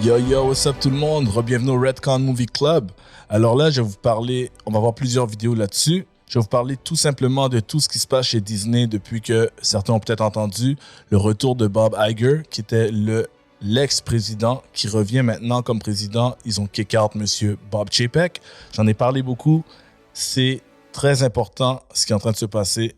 Yo yo, what's up tout le monde? Bienvenue au Redcon Movie Club. Alors là, je vais vous parler, on va voir plusieurs vidéos là-dessus. Je vais vous parler tout simplement de tout ce qui se passe chez Disney depuis que certains ont peut-être entendu le retour de Bob Iger, qui était l'ex-président, qui revient maintenant comme président. Ils ont kick out monsieur Bob Chapek. J'en ai parlé beaucoup. C'est très important ce qui est en train de se passer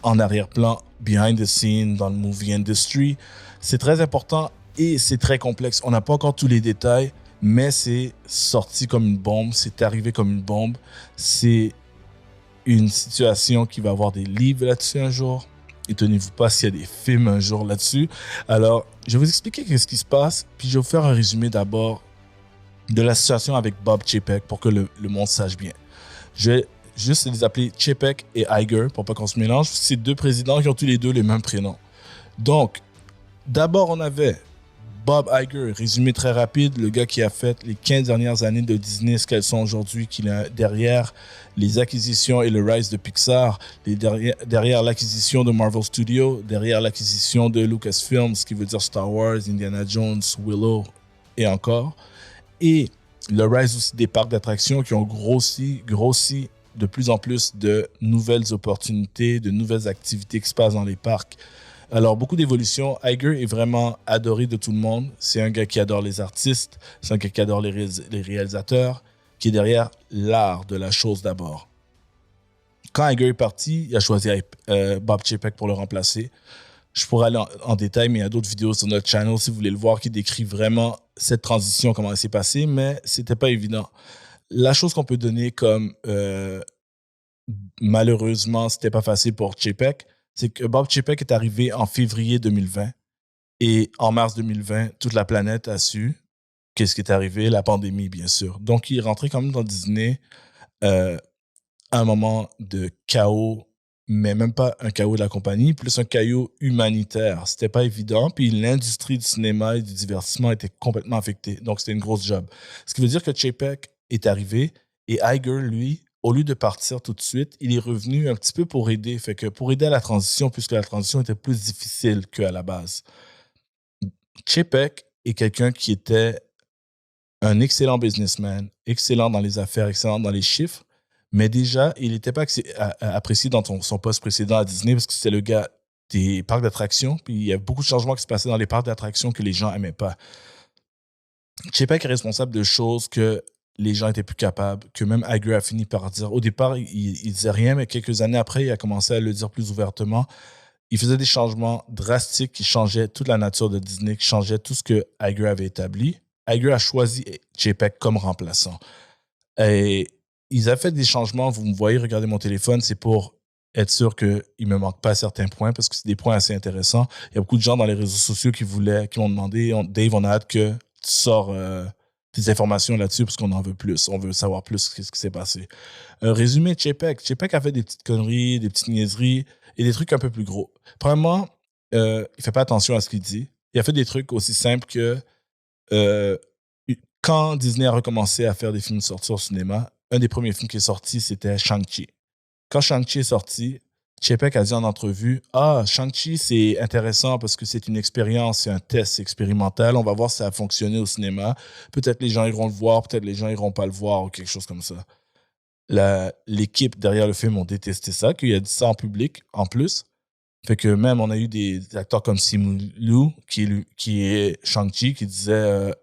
en arrière-plan, behind the scene, dans le movie industry. C'est très important. Et c'est très complexe. On n'a pas encore tous les détails, mais c'est sorti comme une bombe. C'est arrivé comme une bombe. C'est une situation qui va avoir des livres là-dessus un jour. Étonnez-vous pas s'il y a des films un jour là-dessus. Alors, je vais vous expliquer ce qui se passe, puis je vais vous faire un résumé d'abord de la situation avec Bob Chapek pour que le monde sache bien. Je vais juste les appeler Chapek et Iger pour pas qu'on se mélange. C'est deux présidents qui ont tous les deux les mêmes prénoms. Donc, d'abord, on avait Bob Iger, résumé très rapide, le gars qui a fait les 15 dernières années de Disney, ce qu'elles sont aujourd'hui, qui est derrière les acquisitions et le rise de Pixar, derrière l'acquisition de Marvel Studios, derrière l'acquisition de Lucasfilm, ce qui veut dire Star Wars, Indiana Jones, Willow et encore. Et le rise aussi des parcs d'attractions qui ont grossi de plus en plus de nouvelles opportunités, de nouvelles activités qui se passent dans les parcs. Alors, beaucoup d'évolutions. Iger est vraiment adoré de tout le monde. C'est un gars qui adore les artistes. C'est un gars qui adore les réalisateurs, qui est derrière l'art de la chose d'abord. Quand Iger est parti, il a choisi Bob Chapek pour le remplacer. Je pourrais aller en détail, mais il y a d'autres vidéos sur notre channel si vous voulez le voir qui décrit vraiment cette transition, comment elle s'est passée, mais c'était pas évident. La chose qu'on peut donner comme malheureusement, c'était pas facile pour Chapek, c'est que Bob Chapek est arrivé en février 2020 et en mars 2020, toute la planète a su qu'est-ce qui est arrivé, la pandémie, bien sûr. Donc, il est rentré quand même dans Disney à un moment de chaos, mais même pas un chaos de la compagnie, plus un chaos humanitaire. C'était pas évident, puis l'industrie du cinéma et du divertissement était complètement affectée. Donc, c'était une grosse job. Ce qui veut dire que Chapek est arrivé et Iger, lui, au lieu de partir tout de suite, il est revenu un petit peu pour aider. Fait que pour aider à la transition, puisque la transition était plus difficile qu'à la base. Chapek est quelqu'un qui était un excellent businessman, excellent dans les affaires, excellent dans les chiffres, mais déjà, il n'était pas apprécié dans son poste précédent à Disney parce que c'était le gars des parcs d'attractions, puis il y a beaucoup de changements qui se passaient dans les parcs d'attractions que les gens n'aimaient pas. Chapek est responsable de choses que les gens étaient plus capables, que même Iger a fini par dire. Au départ, il disait rien, mais quelques années après, il a commencé à le dire plus ouvertement. Il faisait des changements drastiques qui changeaient toute la nature de Disney, qui changeaient tout ce que Iger avait établi. Iger a choisi Chapek comme remplaçant. Et ils ont fait des changements, vous me voyez, regardez mon téléphone, c'est pour être sûr qu'il ne me manque pas certains points, parce que c'est des points assez intéressants. Il y a beaucoup de gens dans les réseaux sociaux qui m'ont demandé, Dave, on a hâte que tu sors des informations là-dessus parce qu'on en veut plus. On veut savoir plus ce qui s'est passé. Résumé, Chapek. Chapek a fait des petites conneries, des petites niaiseries et des trucs un peu plus gros. Premièrement, il fait pas attention à ce qu'il dit. Il a fait des trucs aussi simples que quand Disney a recommencé à faire des films sortis au cinéma, un des premiers films qui est sorti, c'était Shang-Chi. Quand Shang-Chi est sorti, Chapek a dit en entrevue « Ah, Shang-Chi, c'est intéressant parce que c'est une expérience, c'est un test expérimental. On va voir si ça a fonctionné au cinéma. Peut-être les gens iront le voir, peut-être les gens iront pas le voir ou quelque chose comme ça. » L'équipe derrière le film ont détesté ça, qu'il a dit ça en public, en plus. Fait que même, on a eu des acteurs comme Simu Liu, qui est Shang-Chi, qui disait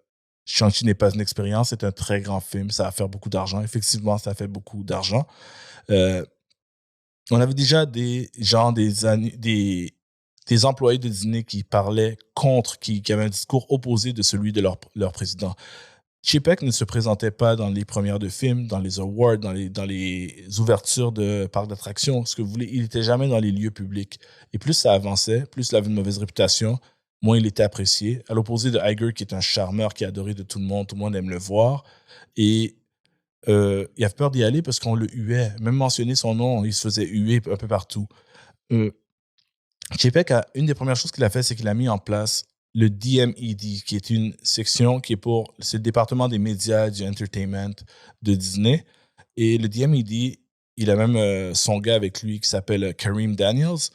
Shang-Chi n'est pas une expérience, c'est un très grand film, ça va faire beaucoup d'argent. » Effectivement, ça fait beaucoup d'argent. On avait déjà des employés de Disney qui parlaient contre, qui avaient un discours opposé de celui de leur président. Chapek ne se présentait pas dans les premières de films, dans les awards, dans les ouvertures de parcs d'attractions, ce que vous voulez. Il n'était jamais dans les lieux publics. Et plus ça avançait, plus il avait une mauvaise réputation, moins il était apprécié. À l'opposé de Iger, qui est un charmeur, qui est adoré de tout le monde aime le voir. Et il avait peur d'y aller parce qu'on le huait. Même mentionner son nom, il se faisait huer un peu partout. Chapek, une des premières choses qu'il a fait, c'est qu'il a mis en place le DMED, qui est une section qui est c'est le département des médias, du entertainment de Disney. Et le DMED, il a même son gars avec lui qui s'appelle Kareem Daniels,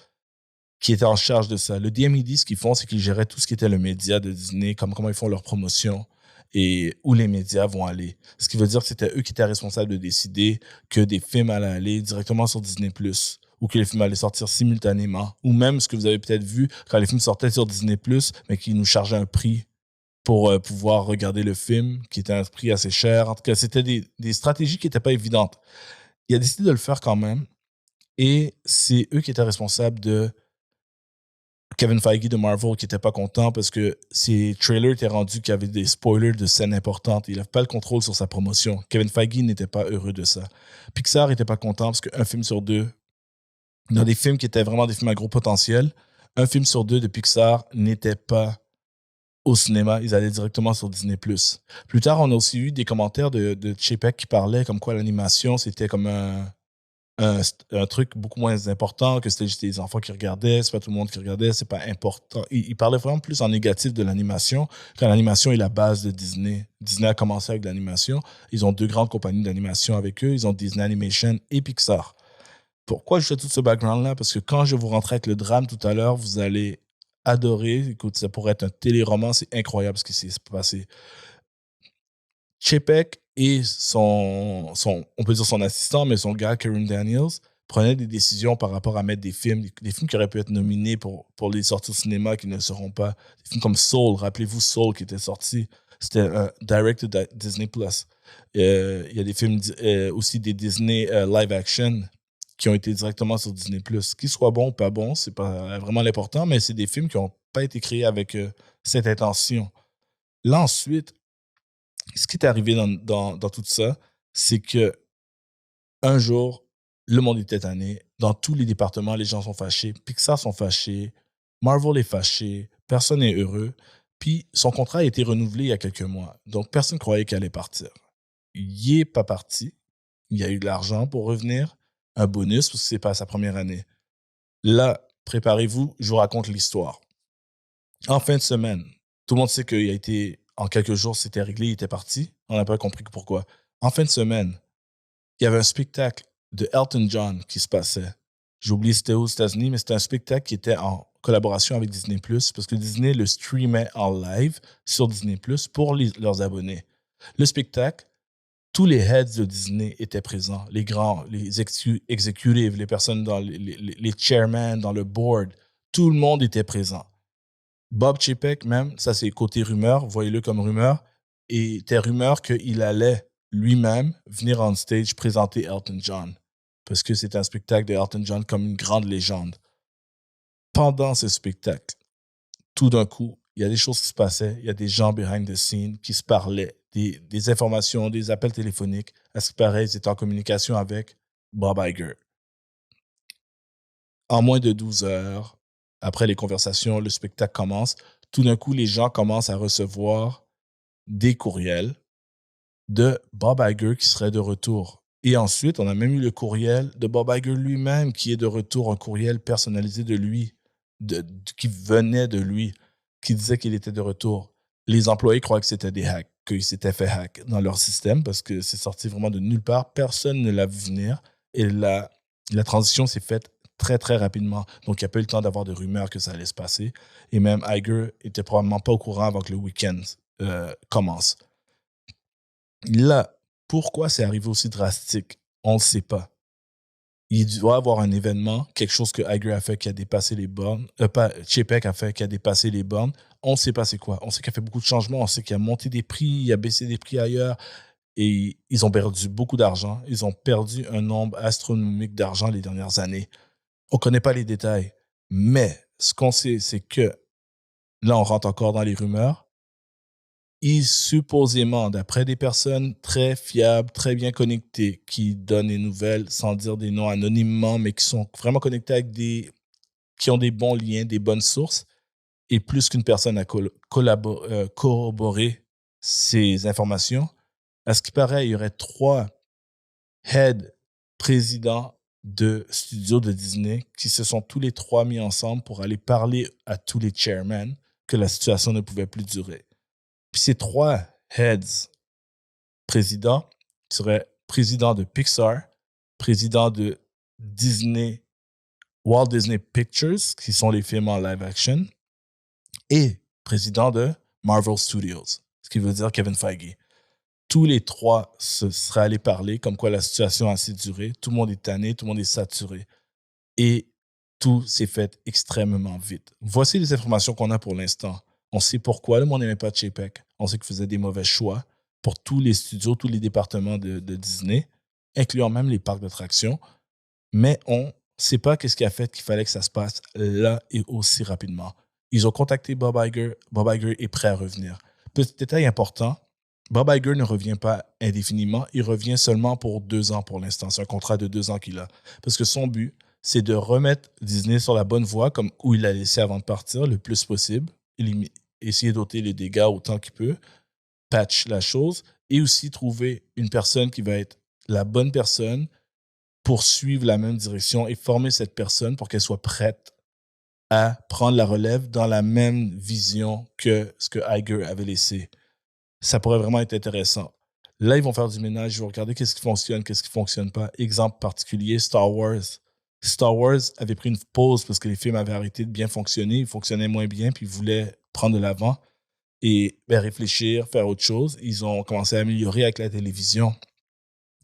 qui était en charge de ça. Le DMED, ce qu'ils font, c'est qu'ils géraient tout ce qui était le média de Disney, comment ils font leur promotion. et où les médias vont aller. Ce qui veut dire que c'était eux qui étaient responsables de décider que des films allaient aller directement sur Disney+, ou que les films allaient sortir simultanément, ou même ce que vous avez peut-être vu quand les films sortaient sur Disney+, mais qui nous chargeaient un prix pour pouvoir regarder le film, qui était un prix assez cher. En tout cas, c'était des stratégies qui n'étaient pas évidentes. Il a décidé de le faire quand même, et c'est eux qui étaient responsables de Kevin Feige de Marvel qui n'était pas content parce que ses trailers étaient rendus qu'il y avait des spoilers de scènes importantes. Il n'avait pas le contrôle sur sa promotion. Kevin Feige n'était pas heureux de ça. Pixar n'était pas content parce qu'un film sur deux, dans des films qui étaient vraiment des films à gros potentiel, un film sur deux de Pixar n'était pas au cinéma. Ils allaient directement sur Disney+. Plus tard, on a aussi eu des commentaires de Chapek qui parlaient comme quoi l'animation, c'était comme un truc beaucoup moins important, que c'était juste les enfants qui regardaient, c'est pas tout le monde qui regardait, c'est pas important. Il parlait vraiment plus en négatif de l'animation, quand l'animation est la base de Disney. Disney a commencé avec l'animation. Ils ont deux grandes compagnies d'animation avec eux. Ils ont Disney Animation et Pixar. Pourquoi je fais tout ce background-là? Parce que quand je vous rentrer avec le drame tout à l'heure, vous allez adorer. Écoute, ça pourrait être un téléroman. C'est incroyable ce qui s'est passé. Chapek et on peut dire son assistant, mais son gars, Karen Daniels, prenaient des décisions par rapport à mettre des films qui auraient pu être nominés pour les sorties au cinéma qui ne le seront pas. Des films comme Soul, rappelez-vous Soul qui était sorti. C'était un direct de Disney+. Il y a des films aussi des Disney live action qui ont été directement sur Disney+. Qu'ils soient bons ou pas bons, c'est pas vraiment l'important, mais c'est des films qui n'ont pas été créés avec cette intention. Là, ensuite, ce qui est arrivé dans tout ça, c'est que un jour, le monde était tanné. Dans tous les départements, les gens sont fâchés. Pixar sont fâchés. Marvel est fâché. Personne n'est heureux. Puis son contrat a été renouvelé il y a quelques mois. Donc, personne ne croyait qu'il allait partir. Il n'est pas parti. Il y a eu de l'argent pour revenir. Un bonus parce que c'est pas sa première année. Là, préparez-vous, je vous raconte l'histoire. En fin de semaine, tout le monde sait qu'il a été, en quelques jours, c'était réglé, il était parti. On n'a pas compris pourquoi. En fin de semaine, il y avait un spectacle de Elton John qui se passait. J'ai oublié c'était aux États-Unis, mais c'était un spectacle qui était en collaboration avec Disney+, parce que Disney le streamait en live sur Disney+, pour leurs abonnés. Le spectacle, tous les heads de Disney étaient présents, les grands, les executives, les personnes dans les chairmen, dans le board, tout le monde était présent. Bob Chapek, même, ça c'est côté rumeur, voyez-le comme rumeur, et était rumeur qu'il allait lui-même venir on stage présenter Elton John, parce que c'est un spectacle de Elton John comme une grande légende. Pendant ce spectacle, tout d'un coup, il y a des choses qui se passaient, il y a des gens behind the scenes qui se parlaient, des informations, des appels téléphoniques. À ce qui paraît, ils étaient en communication avec Bob Iger. En moins de 12 heures, après les conversations, le spectacle commence. Tout d'un coup, les gens commencent à recevoir des courriels de Bob Iger qui serait de retour. Et ensuite, on a même eu le courriel de Bob Iger lui-même qui est de retour, un courriel personnalisé de lui, qui venait de lui, qui disait qu'il était de retour. Les employés croient que c'était des hacks, qu'ils s'étaient fait hack dans leur système parce que c'est sorti vraiment de nulle part. Personne ne l'a vu venir et la transition s'est faite très, très rapidement. Donc, il n'y a pas eu le temps d'avoir de rumeurs que ça allait se passer. Et même Iger était probablement pas au courant avant que le week-end commence. Là, pourquoi c'est arrivé aussi drastique? On ne sait pas. Il doit y avoir un événement, quelque chose que Iger a fait qui a dépassé les bornes, Chapek a fait qui a dépassé les bornes. On ne sait pas c'est quoi. On sait qu'il a fait beaucoup de changements, on sait qu'il a monté des prix, il a baissé des prix ailleurs et ils ont perdu beaucoup d'argent. Ils ont perdu un nombre astronomique d'argent les dernières années. On ne connaît pas les détails, mais ce qu'on sait, c'est que là, on rentre encore dans les rumeurs. Supposément, d'après des personnes très fiables, très bien connectées, qui donnent des nouvelles sans dire des noms anonymement, mais qui sont vraiment connectées avec qui ont des bons liens, des bonnes sources, et plus qu'une personne a corroboré ces informations. À ce qui paraît, il y aurait 3 head présidents de studios de Disney qui se sont tous les 3 mis ensemble pour aller parler à tous les chairmen que la situation ne pouvait plus durer. Puis ces 3 heads présidents seraient président de Pixar, président de Disney, Walt Disney Pictures, qui sont les films en live action, et président de Marvel Studios, qui veut dire Kevin Feige. Tous les trois se seraient allés parler comme quoi la situation a assez duré. Tout le monde est tanné, tout le monde est saturé. Et tout s'est fait extrêmement vite. Voici les informations qu'on a pour l'instant. On sait pourquoi le monde n'aimait pas Chapek. On sait qu'il faisait des mauvais choix pour tous les studios, tous les départements de Disney, incluant même les parcs d'attractions. Mais on ne sait pas qu'est-ce qui a fait qu'il fallait que ça se passe là et aussi rapidement. Ils ont contacté Bob Iger. Bob Iger est prêt à revenir. Petit détail important, Bob Iger ne revient pas indéfiniment. Il revient seulement pour 2 ans pour l'instant. C'est un contrat de 2 ans qu'il a. Parce que son but, c'est de remettre Disney sur la bonne voie, comme où il l'a laissé avant de partir, le plus possible. Essayer d'ôter les dégâts autant qu'il peut, patch la chose, et aussi trouver une personne qui va être la bonne personne pour suivre la même direction et former cette personne pour qu'elle soit prête à prendre la relève dans la même vision que ce que Iger avait laissé. Ça pourrait vraiment être intéressant. Là, ils vont faire du ménage, ils vont regarder qu'est-ce qui fonctionne, qu'est-ce qui ne fonctionne pas. Exemple particulier, Star Wars. Star Wars avait pris une pause parce que les films avaient arrêté de bien fonctionner, ils fonctionnaient moins bien, puis ils voulaient prendre de l'avant et réfléchir, faire autre chose. Ils ont commencé à améliorer avec la télévision.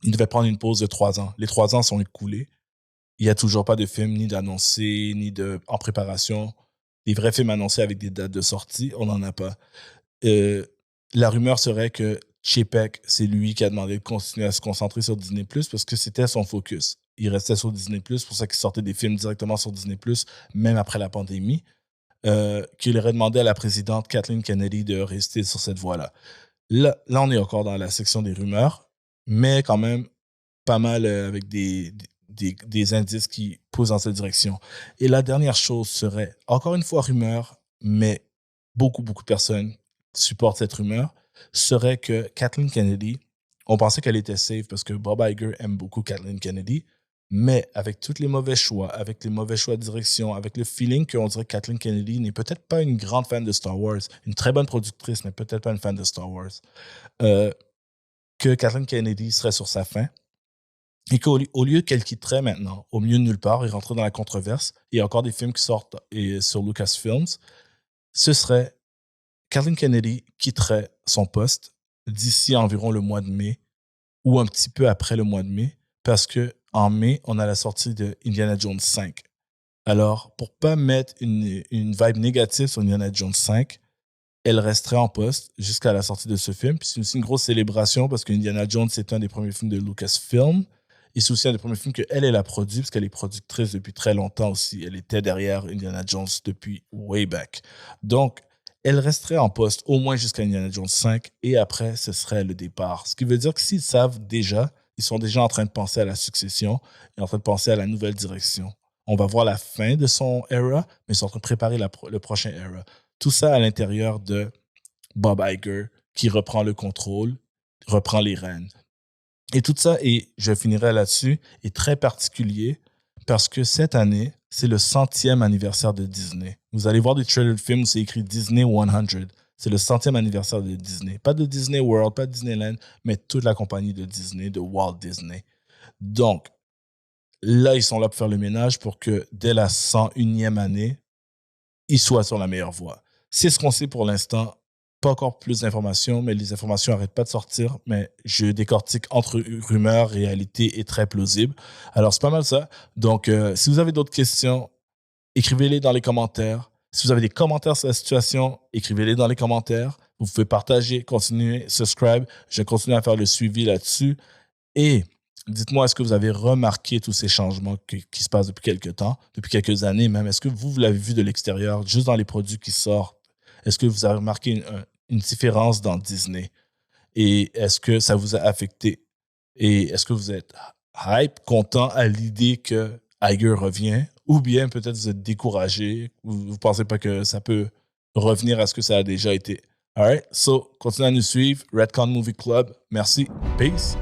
Ils devaient prendre une pause de 3 ans. Les 3 ans sont écoulés. Il n'y a toujours pas de film ni d'annoncé, ni en préparation. Les vrais films annoncés avec des dates de sortie, on n'en a pas. La rumeur serait que Chapek, c'est lui qui a demandé de continuer à se concentrer sur Disney+, parce que c'était son focus. Il restait sur Disney+, pour ça qu'il sortait des films directement sur Disney+, même après la pandémie, qu'il aurait demandé à la présidente Kathleen Kennedy de rester sur cette voie-là. Là, on est encore dans la section des rumeurs, mais quand même pas mal avec des indices qui poussent dans cette direction. Et la dernière chose serait, encore une fois rumeur, mais beaucoup de personnes supportent cette rumeur, serait que Kathleen Kennedy, on pensait qu'elle était safe parce que Bob Iger aime beaucoup Kathleen Kennedy, mais avec tous les mauvais choix, avec les mauvais choix de direction, avec le feeling qu'on dirait que Kathleen Kennedy n'est peut-être pas une grande fan de Star Wars, une très bonne productrice, mais peut-être pas une fan de Star Wars, que Kathleen Kennedy serait sur sa fin et qu'au lieu qu'elle quitterait maintenant, au milieu de nulle part, et rentrer dans la controverse, il y a encore des films qui sortent sur Lucasfilms, ce serait Kathleen Kennedy quitterait son poste d'ici environ le mois de mai ou un petit peu après le mois de mai, parce qu'en mai, on a la sortie de Indiana Jones 5. Alors, pour ne pas mettre une vibe négative sur Indiana Jones 5, elle resterait en poste jusqu'à la sortie de ce film. Puis c'est aussi une grosse célébration parce que Indiana Jones, c'est un des premiers films de Lucasfilm. Et c'est aussi un des premiers films qu'elle a produit, parce qu'elle est productrice depuis très longtemps aussi. Elle était derrière Indiana Jones depuis way back. Donc, elle resterait en poste au moins jusqu'à Indiana Jones 5 et après, ce serait le départ. Ce qui veut dire que s'ils savent déjà, ils sont déjà en train de penser à la succession et en train de penser à la nouvelle direction. On va voir la fin de son era, mais ils sont en train de préparer le prochain era. Tout ça à l'intérieur de Bob Iger qui reprend le contrôle, reprend les rênes. Et tout ça, et je finirai là-dessus, est très particulier parce que cette année, c'est le 100e anniversaire de Disney. Vous allez voir des trailers de films où c'est écrit Disney 100. C'est le 100e anniversaire de Disney. Pas de Disney World, pas de Disneyland, mais toute la compagnie de Disney, de Walt Disney. Donc, là, ils sont là pour faire le ménage pour que dès la 101e année, ils soient sur la meilleure voie. C'est ce qu'on sait pour l'instant. Pas encore plus d'informations, mais les informations n'arrêtent pas de sortir. Mais je décortique entre rumeurs, réalité et très plausible. Alors, c'est pas mal ça. Donc, si vous avez d'autres questions, écrivez-les dans les commentaires. Si vous avez des commentaires sur la situation, écrivez-les dans les commentaires. Vous pouvez partager, continuer, subscribe. Je vais continuer à faire le suivi là-dessus. Et dites-moi, est-ce que vous avez remarqué tous ces changements qui se passent depuis quelques temps, depuis quelques années même? Est-ce que vous l'avez vu de l'extérieur, juste dans les produits qui sortent? Est-ce que vous avez remarqué une différence dans Disney? Et est-ce que ça vous a affecté? Et est-ce que vous êtes hype, content à l'idée que Iger revient? Ou bien peut-être vous êtes découragé, vous ne pensez pas que ça peut revenir à ce que ça a déjà été? All right, so continuez à nous suivre. Redcon Movie Club. Merci. Peace.